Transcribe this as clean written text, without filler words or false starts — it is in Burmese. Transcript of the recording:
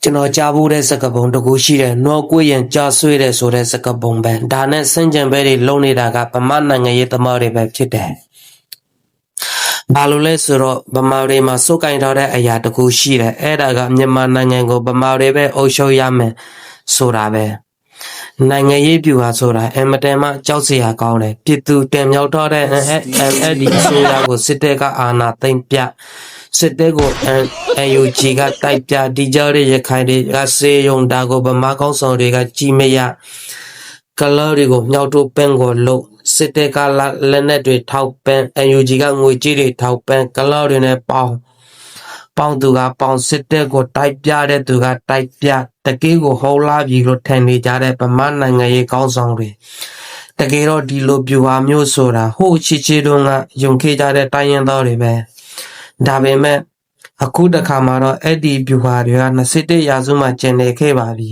ကျွန်တော်ကြားဖို့တဲ့စကားပုံတကူရှိတယ်နှောကွေးရင်ကြားဆွေးတယ်ဆိုတဲ့စကားပုံပဲဒါနဲ့စင်ကြံပဲတွေလုံနေတာကဗမာနိုင်ငံရေးသမားတွေပဲဖြစ်တယ်ဘာလို့လဲဆိုတော့ဗမာတွေမှာစုပ်ကင်ထားတဲ့အရာတကူရှိတယ်အဲ့ဒါကမြန်မာနိုင်ငံကိုဗမာတွေပဲအုပ်ချုပ်ရမယ်ဆိုတာပဲနိုင်ငံရေးပြူဟာဆိုတာအမတန်မှကြောက်စရာကောင်းတယ်ပြည်သူတင်မြောက်ထားတဲ့အဲ့ဒီအစိုးရကိုစစ်တပ်ကအာဏာသိမ်းပြစစ်တပ်ကိုUG ကတိုက်ပြဒီကြတဲ့ရခိုင်တွေကစေယုံတာကိုဗမာကောင်းဆောင်တွေကကြီးမရကလော်တွေကိုမြောက်တို့ပန်းကိုလို့စစ်တပ်ကလက်နက်တွေထောက်ပန်း UG ကငွေကြေးတွေထောက်ပန်းကလော်တွေနဲ့ပေါင်းသူကပေါင်းစစ်တပ်ကိုတိုက်ပြတဲ့သူကတိုက်ပြတကယ်ကိုဟောလာပြီလို့ထင်နေကြတဲ့ဗမာနိုင်ငံရေးကောင်းဆောင်တွေတကယ်တော့ဒီလိုပြူဟာမျိုးဆိုတာဟိုချီချီတုန်းကယုံခဲ့ကြတဲ့တိုင်းရင်းသားတွေပဲဒါပေမဲ့အခုတခါမှာတော့အဲ့ဒီပြူဟာတွေက21ရာစုမှာကျင်နေခဲ့ပါပြီ